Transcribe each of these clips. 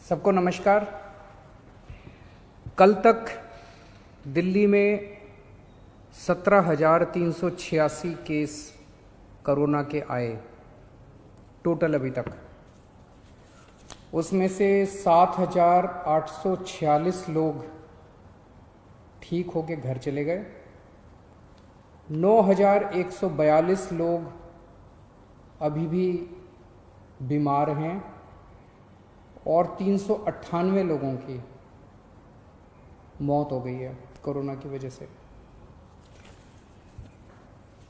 सबको नमस्कार। कल तक दिल्ली में 17,386 केस कोरोना के आए टोटल अभी तक। उसमें से 7,846 लोग ठीक होके घर चले गए। 9,142 लोग अभी भी बीमार हैं और 398 लोगों की मौत हो गई है कोरोना की वजह से।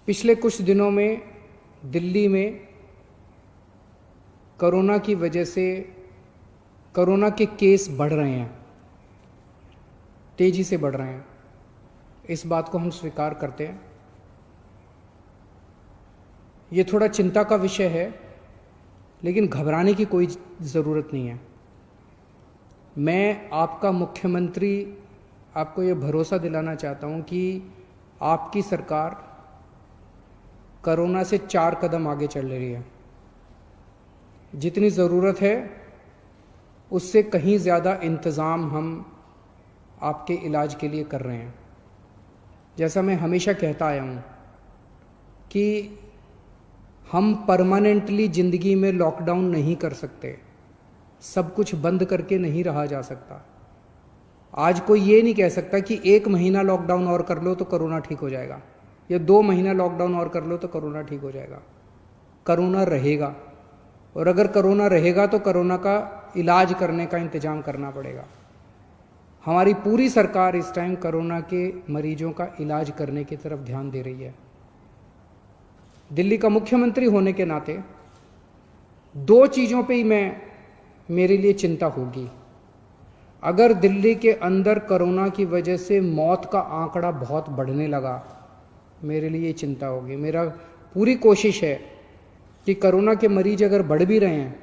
पिछले कुछ दिनों में दिल्ली में कोरोना की वजह से कोरोना के केस बढ़ रहे हैं, तेजी से बढ़ रहे हैं। इस बात को हम स्वीकार करते हैं। ये थोड़ा चिंता का विषय है, लेकिन घबराने की कोई ज़रूरत नहीं है। मैं आपका मुख्यमंत्री आपको ये भरोसा दिलाना चाहता हूँ कि आपकी सरकार कोरोना से 4 कदम आगे चल रही है। जितनी ज़रूरत है उससे कहीं ज़्यादा इंतज़ाम हम आपके इलाज के लिए कर रहे हैं। जैसा मैं हमेशा कहता आया हूँ कि हम परमानेंटली ज़िंदगी में लॉकडाउन नहीं कर सकते, सब कुछ बंद करके नहीं रहा जा सकता। आज कोई ये नहीं कह सकता कि 1 महीना लॉकडाउन और कर लो तो कोरोना ठीक हो जाएगा, या 2 महीना लॉकडाउन और कर लो तो कोरोना ठीक हो जाएगा। कोरोना रहेगा, और अगर कोरोना रहेगा तो कोरोना का इलाज करने का इंतजाम करना पड़ेगा। हमारी पूरी सरकार इस टाइम कोरोना के मरीजों का इलाज करने की तरफ ध्यान दे रही है। दिल्ली का मुख्यमंत्री होने के नाते 2 चीज़ों पे ही मेरे लिए चिंता होगी। अगर दिल्ली के अंदर कोरोना की वजह से मौत का आंकड़ा बहुत बढ़ने लगा, मेरे लिए चिंता होगी। मेरा पूरी कोशिश है कि कोरोना के मरीज अगर बढ़ भी रहे हैं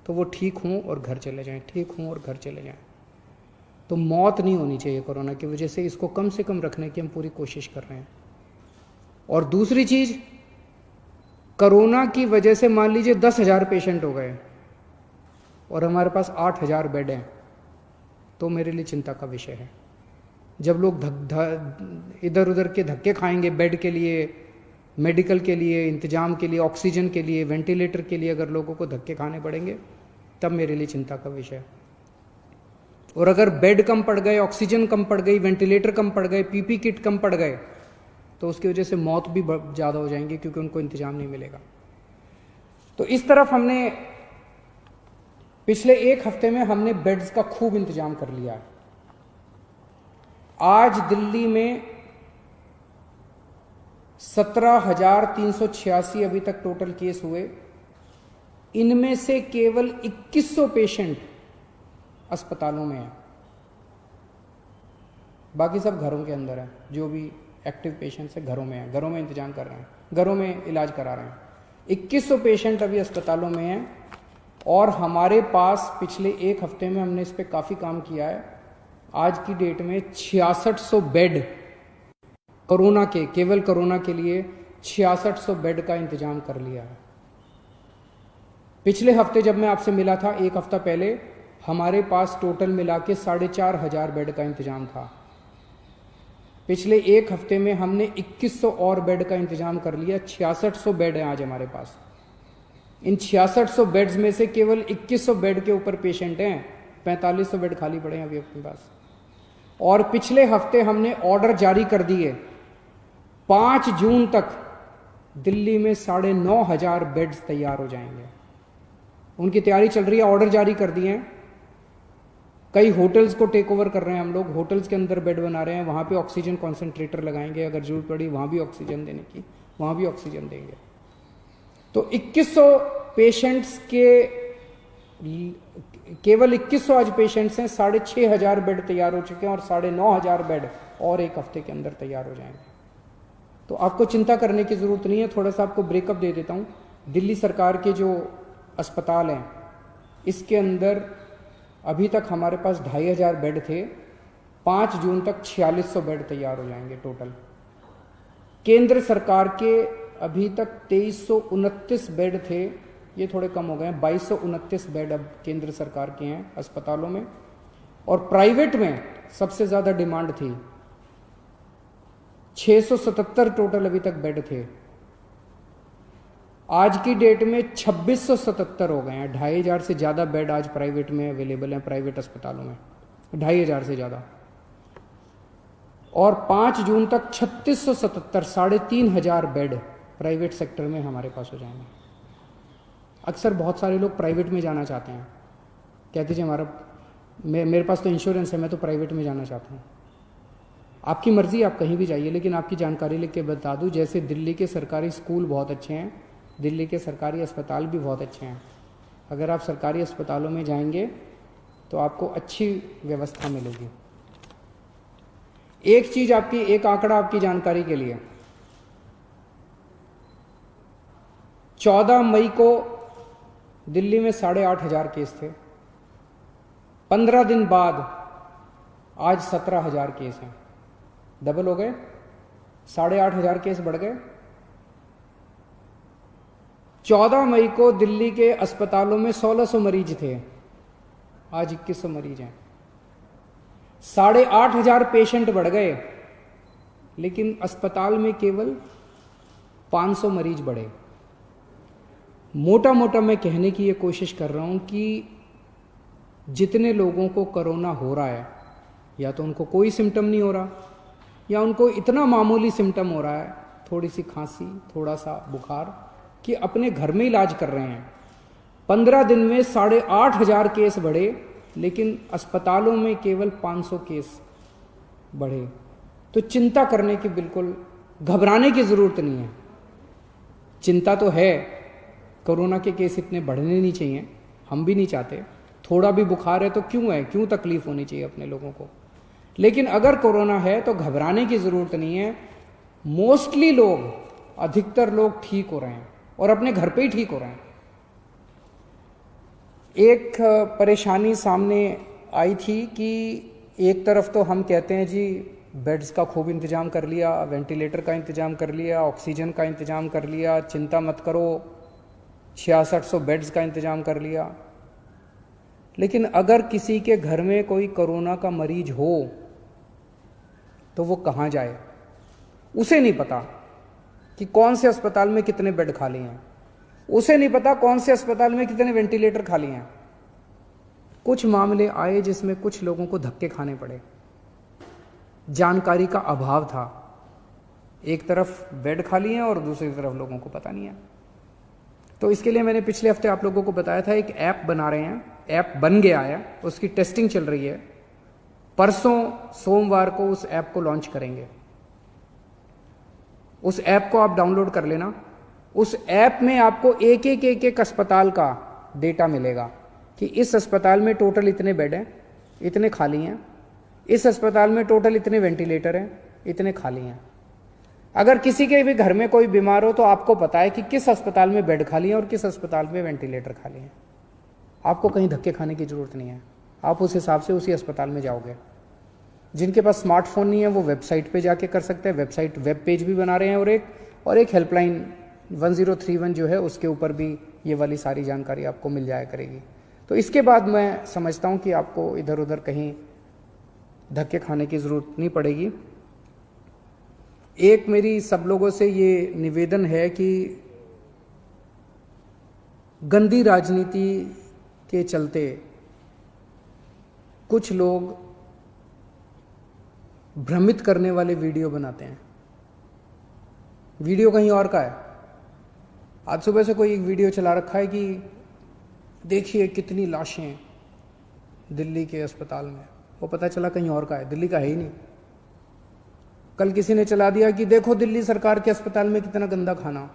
तो वो ठीक हों और घर चले जाएं, ठीक हों और घर चले जाएं। तो मौत नहीं होनी चाहिए कोरोना की वजह से। इसको कम से कम रखने की हम पूरी कोशिश कर रहे हैं। और दूसरी चीज़, कोरोना की वजह से मान लीजिए 10,000 पेशेंट हो गए और हमारे पास 8,000 बेड हैं, तो मेरे लिए चिंता का विषय है। जब लोग इधर उधर के धक्के खाएंगे बेड के लिए, मेडिकल के लिए, इंतजाम के लिए, ऑक्सीजन के लिए, वेंटिलेटर के लिए अगर लोगों को धक्के खाने पड़ेंगे, तब मेरे लिए चिंता का विषय है। और अगर बेड कम पड़ गए, ऑक्सीजन कम पड़ गई, वेंटिलेटर कम पड़ गए, पीपी किट कम पड़ गए, तो उसकी वजह से मौत भी ज़्यादा हो जाएंगी, क्योंकि उनको इंतजाम नहीं मिलेगा। तो इस तरफ हमने पिछले 1 हफ्ते में हमने बेड्स का खूब इंतजाम कर लिया है। आज दिल्ली में 17,386 अभी तक टोटल केस हुए। इनमें से केवल 2,100 पेशेंट अस्पतालों में हैं, बाकी सब घरों के अंदर है। जो भी एक्टिव पेशेंट्स है घरों में है, घरों में इंतजाम कर रहे हैं, घरों में इलाज करा रहे हैं। 2,100 पेशेंट अभी अस्पतालों में हैं। और हमारे पास पिछले 1 हफ्ते में हमने इस पर काफ़ी काम किया है। आज की डेट में 6600 बेड कोरोना के, केवल कोरोना के लिए 6600 बेड का इंतजाम कर लिया है। पिछले हफ्ते जब मैं आपसे मिला था 1 हफ्ता पहले, हमारे पास टोटल मिला के 4,500 बेड का इंतजाम था। पिछले 1 हफ्ते में हमने 2,100 और बेड का इंतजाम कर लिया। 6600 बेड हैं आज हमारे पास। इन 6600 बेड्स में से केवल 2,100 बेड के ऊपर पेशेंट हैं, 4,500 बेड खाली पड़े हैं अभी अपने पास। और पिछले हफ्ते हमने ऑर्डर जारी कर दिए, 5 जून तक दिल्ली में 9,500 बेड्स तैयार हो जाएंगे। उनकी तैयारी चल रही है, ऑर्डर जारी कर दिए हैं। कई होटल्स को टेक ओवर कर रहे हैं हम लोग, होटल्स के अंदर बेड बना रहे हैं, वहाँ पे ऑक्सीजन कॉन्सेंट्रेटर लगाएंगे, अगर जरूरत पड़ी वहाँ भी ऑक्सीजन देने की, वहाँ भी ऑक्सीजन देंगे। तो 2,100 पेशेंट्स के, केवल 2,100 आज पेशेंट्स हैं। 6,500 बेड तैयार हो चुके हैं और 9,500 बेड और 1 हफ्ते के अंदर तैयार हो जाएंगे। तो आपको चिंता करने की ज़रूरत नहीं है। थोड़ा सा आपको ब्रेकअप दे देता हूँ। दिल्ली सरकार के जो अस्पताल हैं, इसके अंदर अभी तक हमारे पास 2,500 बेड थे। 5 जून तक 4,600 बेड तैयार हो जाएंगे टोटल। केंद्र सरकार के अभी तक 2,329 बेड थे, ये थोड़े कम हो गए हैं। 2229 बेड अब केंद्र सरकार के हैं अस्पतालों में, और प्राइवेट में सबसे ज़्यादा डिमांड थी। 677 टोटल अभी तक बेड थे। आज की डेट में 2677 हो गए हैं। 2500 से ज़्यादा बेड आज प्राइवेट में अवेलेबल हैं, प्राइवेट अस्पतालों में 2500 से ज़्यादा। और 5 जून तक 3677, 3500 बेड प्राइवेट सेक्टर में हमारे पास हो जाएंगे। अक्सर बहुत सारे लोग प्राइवेट में जाना चाहते हैं, कहते जी मेरे पास तो इंश्योरेंस है, मैं तो प्राइवेट में जाना चाहता हूँ। आपकी मर्जी, आप कहीं भी जाइए, लेकिन आपकी जानकारी लेके बता दूँ, जैसे दिल्ली के सरकारी स्कूल बहुत अच्छे हैं, दिल्ली के सरकारी अस्पताल भी बहुत अच्छे हैं। अगर आप सरकारी अस्पतालों में जाएंगे तो आपको अच्छी व्यवस्था मिलेगी। एक चीज आपकी, एक आंकड़ा आपकी जानकारी के लिए, 14 मई को दिल्ली में 8,500 केस थे। 15 दिन बाद आज 17,000 केस हैं, डबल हो गए, 8,500 केस बढ़ गए। 14 मई को दिल्ली के अस्पतालों में 1,600 मरीज थे, आज 2,100 मरीज हैं। 8,500 पेशेंट बढ़ गए, लेकिन अस्पताल में केवल 500 मरीज बढ़े। मोटा मोटा मैं कहने की ये कोशिश कर रहा हूं कि जितने लोगों को कोरोना हो रहा है, या तो उनको कोई सिम्टम नहीं हो रहा, या उनको इतना मामूली सिम्टम हो रहा है, थोड़ी सी खांसी, थोड़ा सा बुखार, कि अपने घर में इलाज कर रहे हैं। 15 दिन में 8,500 केस बढ़े, लेकिन अस्पतालों में केवल 500 केस बढ़े। तो चिंता करने की, बिल्कुल घबराने की ज़रूरत नहीं है। चिंता तो है, कोरोना के केस इतने बढ़ने नहीं चाहिए, हम भी नहीं चाहते। थोड़ा भी बुखार है तो क्यों है, क्यों तकलीफ होनी चाहिए अपने लोगों को। लेकिन अगर कोरोना है तो घबराने की ज़रूरत नहीं है। मोस्टली लोग, अधिकतर लोग ठीक हो रहे हैं और अपने घर पे ही ठीक हो रहे हैं। एक परेशानी सामने आई थी कि एक तरफ तो हम कहते हैं जी बेड्स का खूब इंतजाम कर लिया, वेंटिलेटर का इंतजाम कर लिया, ऑक्सीजन का इंतजाम कर लिया, चिंता मत करो, 6600 बेड्स का इंतजाम कर लिया। लेकिन अगर किसी के घर में कोई कोरोना का मरीज हो तो वो कहाँ जाए, उसे नहीं पता कि कौन से अस्पताल में कितने बेड खाली हैं, उसे नहीं पता कौन से अस्पताल में कितने वेंटिलेटर खाली हैं। कुछ मामले आए जिसमें कुछ लोगों को धक्के खाने पड़े, जानकारी का अभाव था। एक तरफ बेड खाली हैं और दूसरी तरफ लोगों को पता नहीं है। तो इसके लिए मैंने पिछले हफ्ते आप लोगों को बताया था, एक ऐप बना रहे हैं, ऐप बन गया है, उसकी टेस्टिंग चल रही है। परसों सोमवार को उस ऐप को लॉन्च करेंगे। उस ऐप को आप डाउनलोड कर लेना। उस ऐप में आपको एक अस्पताल का डेटा मिलेगा कि इस अस्पताल में टोटल इतने बेड हैं, इतने खाली हैं, इस अस्पताल में टोटल इतने वेंटिलेटर हैं, इतने खाली हैं। अगर किसी के भी घर में कोई बीमार हो तो आपको पता है कि किस अस्पताल में बेड खाली है और किस अस्पताल में वेंटिलेटर खाली है। आपको कहीं धक्के खाने की जरूरत नहीं है, आप उस हिसाब से उसी अस्पताल में जाओगे। जिनके पास स्मार्टफोन नहीं है वो वेबसाइट पे जाके कर सकते हैं। वेबसाइट वेब पेज भी बना रहे हैं, और एक हेल्पलाइन 1031 जो है उसके ऊपर भी ये वाली सारी जानकारी आपको मिल जाया करेगी। तो इसके बाद मैं समझता हूँ कि आपको इधर उधर कहीं धक्के खाने की ज़रूरत नहीं पड़ेगी। एक मेरी सब लोगों से ये निवेदन है कि गंदी राजनीति के चलते कुछ लोग भ्रमित करने वाले वीडियो बनाते हैं। वीडियो कहीं और का है। आज सुबह से कोई एक वीडियो चला रखा है कि देखिए कितनी लाशें दिल्ली के अस्पताल में, वो पता चला कहीं और का है, दिल्ली का है ही नहीं। कल किसी ने चला दिया कि देखो दिल्ली सरकार के अस्पताल में कितना गंदा खाना,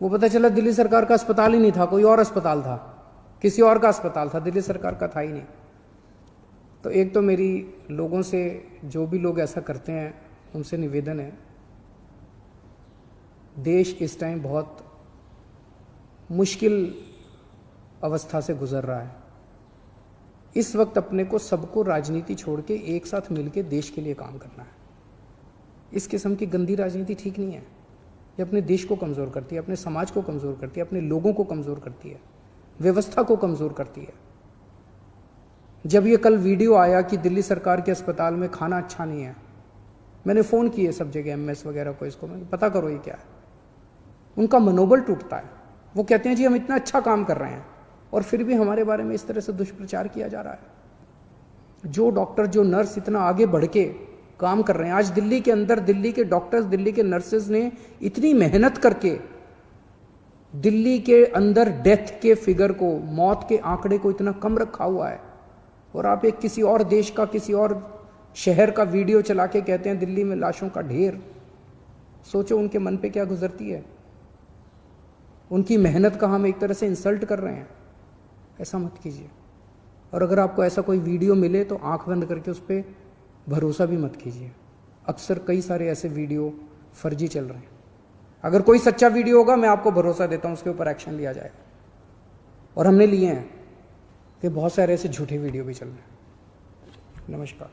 वो पता चला दिल्ली सरकार का अस्पताल ही नहीं था, कोई और अस्पताल था, किसी और का अस्पताल था, दिल्ली सरकार का था ही नहीं। तो एक तो मेरी लोगों से, जो भी लोग ऐसा करते हैं उनसे निवेदन है, देश इस टाइम बहुत मुश्किल अवस्था से गुजर रहा है। इस वक्त अपने को सबको राजनीति छोड़ के एक साथ मिलकर देश के लिए काम करना है। इस किस्म की गंदी राजनीति ठीक नहीं है। ये अपने देश को कमज़ोर करती है, अपने समाज को कमज़ोर करती है, अपने लोगों को कमज़ोर करती है, व्यवस्था को कमज़ोर करती है। जब ये कल वीडियो आया कि दिल्ली सरकार के अस्पताल में खाना अच्छा नहीं है, मैंने फ़ोन किए सब जगह एमएस वगैरह को, इसको मैं पता करो ये क्या है। उनका मनोबल टूटता है। वो कहते हैं जी हम इतना अच्छा काम कर रहे हैं और फिर भी हमारे बारे में इस तरह से दुष्प्रचार किया जा रहा है। जो डॉक्टर, जो नर्स इतना आगे बढ़ के काम कर रहे हैं, आज दिल्ली के अंदर दिल्ली के डॉक्टर्स, दिल्ली के नर्सेज ने इतनी मेहनत करके दिल्ली के अंदर डेथ के फिगर को, मौत के आंकड़े को इतना कम रखा हुआ है, और आप एक किसी और देश का, किसी और शहर का वीडियो चला के कहते हैं दिल्ली में लाशों का ढेर। सोचो उनके मन पे क्या गुजरती है। उनकी मेहनत का हम एक तरह से इंसल्ट कर रहे हैं। ऐसा मत कीजिए। और अगर आपको ऐसा कोई वीडियो मिले तो आंख बंद करके उस पर भरोसा भी मत कीजिए। अक्सर कई सारे ऐसे वीडियो फर्जी चल रहे हैं। अगर कोई सच्चा वीडियो होगा मैं आपको भरोसा देता हूं उसके ऊपर एक्शन लिया जाएगा, और हमने लिए हैं कि बहुत सारे ऐसे झूठे वीडियो भी चल रहे हैं। नमस्कार।